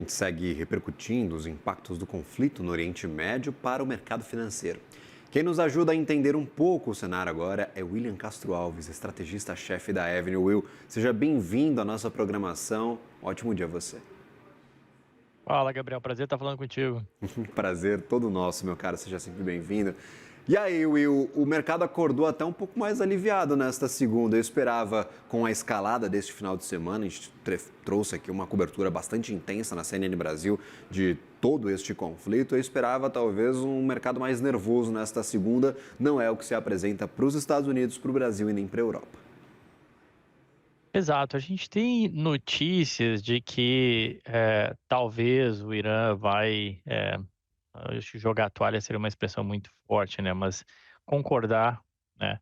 A gente segue repercutindo os impactos do conflito no Oriente Médio para o mercado financeiro. Quem nos ajuda a entender um pouco o cenário agora é William Castro Alves, estrategista-chefe da Avenue. Will, seja bem-vindo à nossa programação. Ótimo dia a você. Fala, Gabriel. Prazer estar falando contigo. Prazer todo nosso, meu cara. Seja sempre bem-vindo. E aí, Will, o mercado acordou até um pouco mais aliviado nesta segunda. Eu esperava, com a escalada deste final de semana, a gente trouxe aqui uma cobertura bastante intensa na CNN Brasil de todo este conflito. Eu esperava talvez um mercado mais nervoso nesta segunda. Não é o que se apresenta para os Estados Unidos, para o Brasil e nem para a Europa. Exato. A gente tem notícias de que talvez o Irã vai, acho que jogar a toalha seria uma expressão muito forte, né? Mas concordar, né,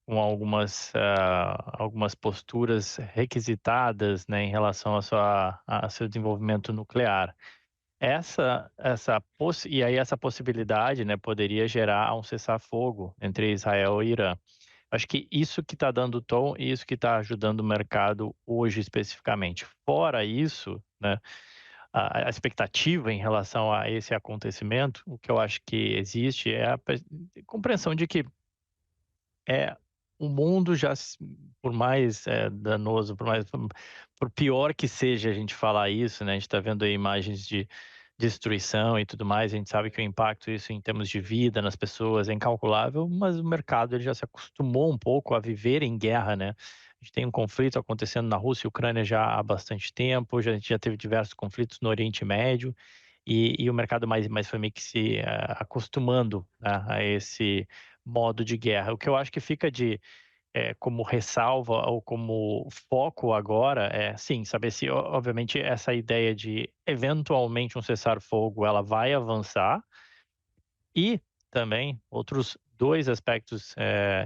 com algumas posturas requisitadas, né, em relação a seu desenvolvimento nuclear. E aí essa possibilidade, né, poderia gerar um cessar-fogo entre Israel e Irã. Acho que isso que está dando tom e isso que está ajudando o mercado hoje especificamente. Fora isso, né, a expectativa em relação a esse acontecimento, o que eu acho que existe é a compreensão de que é o mundo já, por mais danoso, por pior que seja a gente falar isso, né, a gente está vendo aí imagens de destruição e tudo mais, a gente sabe que o impacto isso em termos de vida nas pessoas é incalculável, mas o mercado ele já se acostumou um pouco a viver em guerra, né? A gente tem um conflito acontecendo na Rússia e Ucrânia já há bastante tempo, a gente já teve diversos conflitos no Oriente Médio, e o mercado mais foi meio que se acostumando, né, a esse modo de guerra. O que eu acho que fica como ressalva ou como foco agora é, sim, saber se, obviamente, essa ideia de eventualmente um cessar-fogo ela vai avançar e também outros dois aspectos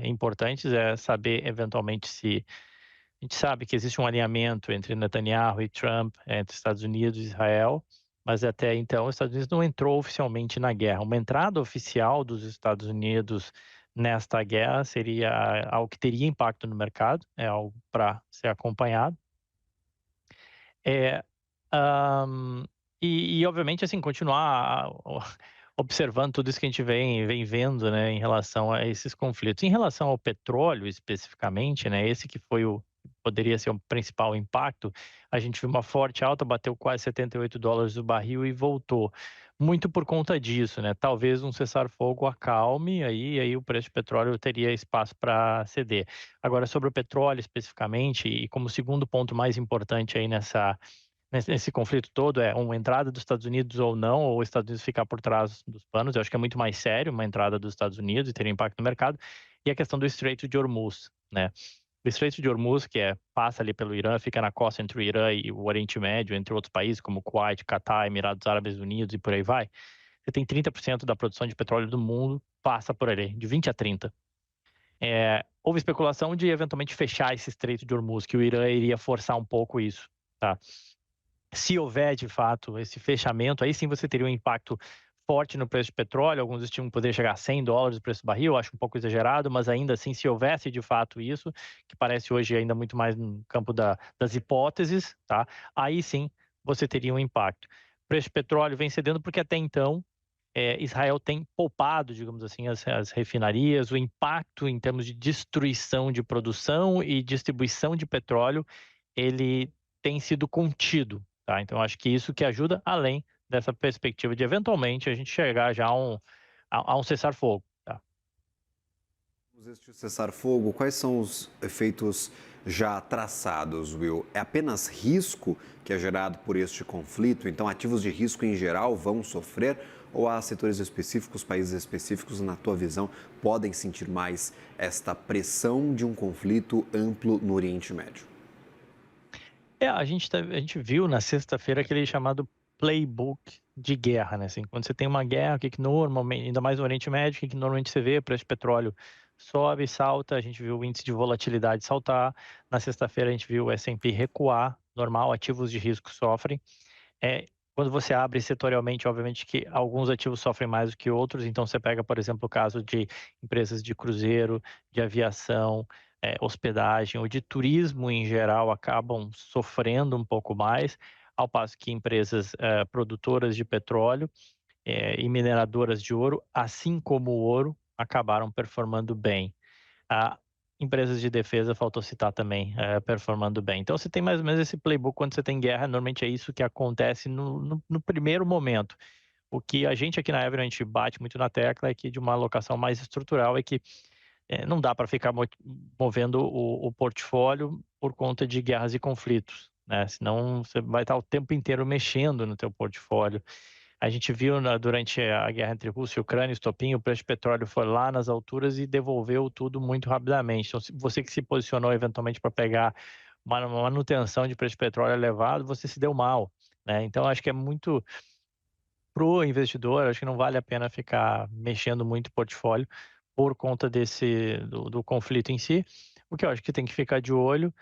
importantes é saber eventualmente se a gente sabe que existe um alinhamento entre Netanyahu e Trump, entre Estados Unidos e Israel, mas até então os Estados Unidos não entrou oficialmente na guerra. Uma entrada oficial dos Estados Unidos nesta guerra seria algo que teria impacto no mercado, é algo para ser acompanhado. É, Ahm, obviamente, assim, continuar observando tudo isso que a gente vem vendo, né, em relação a esses conflitos. Em relação ao petróleo, especificamente, né, esse que foi poderia ser o principal impacto, a gente viu uma forte alta, bateu quase US$ 78 o barril e voltou. Muito por conta disso, né? Talvez um cessar-fogo acalme, aí o preço de petróleo teria espaço para ceder. Agora, sobre o petróleo especificamente, e como segundo ponto mais importante aí nesse conflito todo é uma entrada dos Estados Unidos ou não, ou os Estados Unidos ficar por trás dos panos. Eu acho que é muito mais sério uma entrada dos Estados Unidos e ter impacto no mercado. E a questão do Estreito de Hormuz, né? O Estreito de Hormuz, que passa ali pelo Irã, fica na costa entre o Irã e o Oriente Médio, entre outros países como Kuwait, Catar, Emirados Árabes Unidos e por aí vai. Você tem 30% da produção de petróleo do mundo passa por ali, de 20 a 30. Houve especulação de eventualmente fechar esse Estreito de Hormuz, que o Irã iria forçar um pouco isso, tá? Se houver de fato esse fechamento, aí sim você teria um impacto forte no preço de petróleo. Alguns estimam que poderia chegar a US$ 100 o preço do barril, eu acho um pouco exagerado, mas ainda assim, se houvesse de fato isso, que parece hoje ainda muito mais no campo das hipóteses, tá? Aí sim você teria um impacto. O preço de petróleo vem cedendo porque até então Israel tem poupado, digamos assim, as refinarias, o impacto em termos de destruição de produção e distribuição de petróleo, ele tem sido contido, tá? Então acho que isso que ajuda, além dessa perspectiva de eventualmente a gente chegar já a um cessar-fogo, tá? Este cessar-fogo, quais são os efeitos já traçados, Will? É apenas risco que é gerado por este conflito? Então, ativos de risco em geral vão sofrer? Ou há setores específicos, países específicos, na tua visão, podem sentir mais esta pressão de um conflito amplo no Oriente Médio? A gente viu na sexta-feira aquele chamado playbook de guerra, né? Assim, quando você tem uma guerra, o que normalmente, ainda mais no Oriente Médio, o que normalmente você vê, o preço de petróleo sobe, salta, a gente viu o índice de volatilidade saltar. Na sexta-feira a gente viu o S&P recuar, normal, ativos de risco sofrem. É, quando você abre setorialmente, obviamente que alguns ativos sofrem mais do que outros, então você pega, por exemplo, o caso de empresas de cruzeiro, de aviação, hospedagem ou de turismo em geral acabam sofrendo um pouco mais. ao passo que empresas produtoras de petróleo e mineradoras de ouro, assim como o ouro, acabaram performando bem. Empresas de defesa, faltou citar também, performando bem. Então, você tem mais ou menos esse playbook quando você tem guerra, normalmente é isso que acontece no primeiro momento. O que a gente aqui na Ever, a gente bate muito na tecla é que de uma alocação mais estrutural é que não dá para ficar movendo o portfólio por conta de guerras e conflitos, né? Senão você vai estar o tempo inteiro mexendo no teu portfólio. A gente viu durante a guerra entre Rússia e Ucrânia, estopim, o preço de petróleo foi lá nas alturas e devolveu tudo muito rapidamente. Então, você que se posicionou eventualmente para pegar uma manutenção de preço de petróleo elevado, você se deu mal, né? Então, acho que é muito pro investidor, acho que não vale a pena ficar mexendo muito o portfólio por conta do conflito em si. O que eu acho que tem que ficar de olho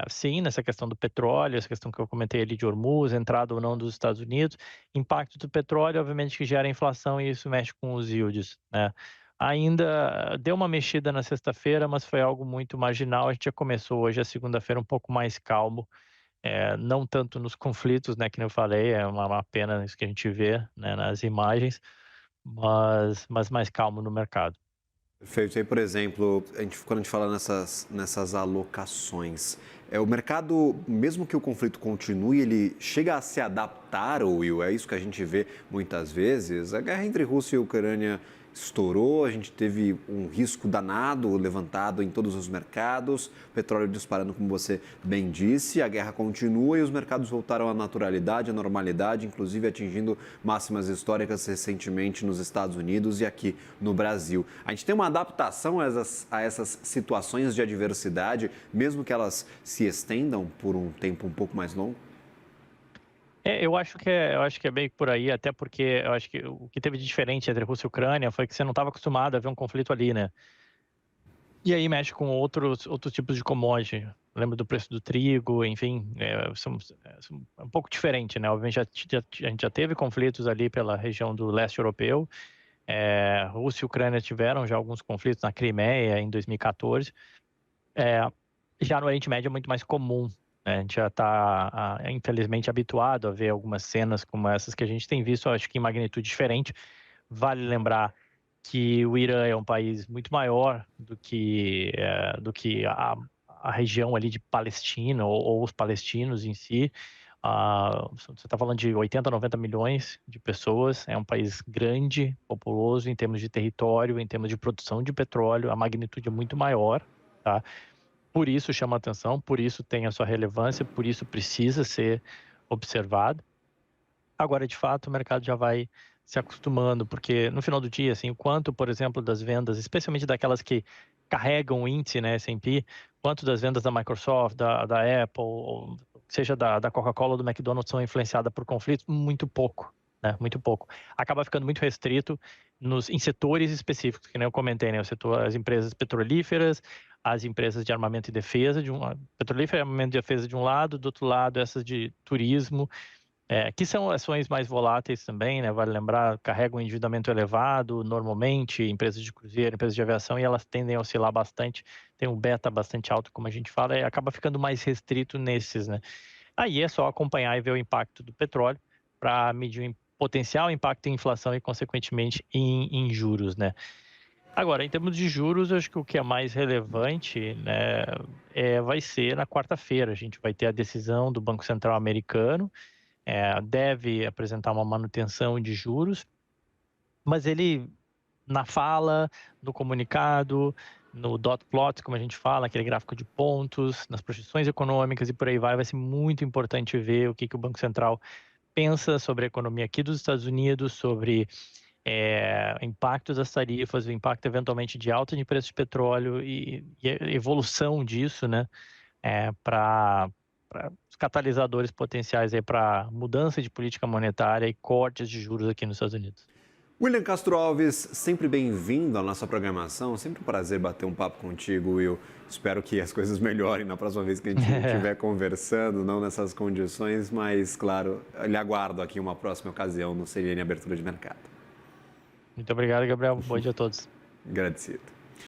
sim, nessa questão do petróleo, essa questão que eu comentei ali de Hormuz, entrada ou não dos Estados Unidos, impacto do petróleo, obviamente que gera inflação e isso mexe com os yields, né? Ainda deu uma mexida na sexta-feira, mas foi algo muito marginal. A gente já começou hoje a segunda-feira um pouco mais calmo, não tanto nos conflitos, né, que nem eu falei, é uma pena isso que a gente vê, né, nas imagens, mas mais calmo no mercado. Perfeito. E aí, por exemplo, quando a gente fala nessas alocações, o mercado, mesmo que o conflito continue, ele chega a se adaptar, Will? É isso que a gente vê muitas vezes. A guerra entre Rússia e Ucrânia estourou, a gente teve um risco danado levantado em todos os mercados, o petróleo disparando, como você bem disse, a guerra continua e os mercados voltaram à naturalidade, à normalidade, inclusive atingindo máximas históricas recentemente nos Estados Unidos e aqui no Brasil. A gente tem uma adaptação a essas situações de adversidade, mesmo que elas se estendam por um tempo um pouco mais longo? Eu acho que é bem por aí, até porque eu acho que o que teve de diferente entre Rússia e Ucrânia foi que você não estava acostumado a ver um conflito ali, né? E aí mexe com outros tipos de commodity. Lembra do preço do trigo, enfim, é um pouco diferente, né? Obviamente a gente já teve conflitos ali pela região do leste europeu. Rússia e Ucrânia tiveram já alguns conflitos na Crimeia em 2014. É, já no Oriente Médio é muito mais comum, né? A gente já está, infelizmente, habituado a ver algumas cenas como essas que a gente tem visto, acho que em magnitude diferente. Vale lembrar que o Irã é um país muito maior do que a região ali de Palestina ou os palestinos em si. Você está falando de 80, 90 milhões de pessoas, é um país grande, populoso em termos de território, em termos de produção de petróleo, a magnitude é muito maior, tá? Por isso chama atenção, por isso tem a sua relevância, por isso precisa ser observado. Agora, de fato, o mercado já vai se acostumando, porque no final do dia, assim, o quanto, por exemplo, das vendas, especialmente daquelas que carregam o índice, né, S&P, quanto das vendas da Microsoft, da Apple, ou seja da Coca-Cola ou do McDonald's são influenciadas por conflitos? Muito pouco, né, muito pouco. Acaba ficando muito restrito em setores específicos, que nem eu comentei, né, o setor, as empresas petrolíferas, as empresas de armamento e defesa, petrolífera e armamento e defesa de um lado, do outro lado essas de turismo, que são ações mais voláteis também, né? Vale lembrar, carregam um endividamento elevado, normalmente, empresas de cruzeiro, empresas de aviação, e elas tendem a oscilar bastante, tem um beta bastante alto, como a gente fala, e acaba ficando mais restrito nesses, né? Aí é só acompanhar e ver o impacto do petróleo para medir o potencial impacto em inflação e, consequentemente, em juros, né? Agora, em termos de juros, eu acho que o que é mais relevante, né, vai ser na quarta-feira. A gente vai ter a decisão do Banco Central americano, deve apresentar uma manutenção de juros, mas ele, na fala, no comunicado, no dot plot, como a gente fala, aquele gráfico de pontos, nas projeções econômicas e por aí vai ser muito importante ver o que o Banco Central pensa sobre a economia aqui dos Estados Unidos, sobre impacto das tarifas, o impacto eventualmente de alta de preço de petróleo e a evolução disso, né, para os catalisadores potenciais para mudança de política monetária e cortes de juros aqui nos Estados Unidos. William Castro Alves, sempre bem-vindo à nossa programação. Sempre um prazer bater um papo contigo, Will. Espero que as coisas melhorem na próxima vez que a gente estiver conversando, não nessas condições, mas, claro, lhe aguardo aqui uma próxima ocasião no CNN Abertura de Mercado. Muito obrigado, Gabriel. Bom dia a todos. Agradecido.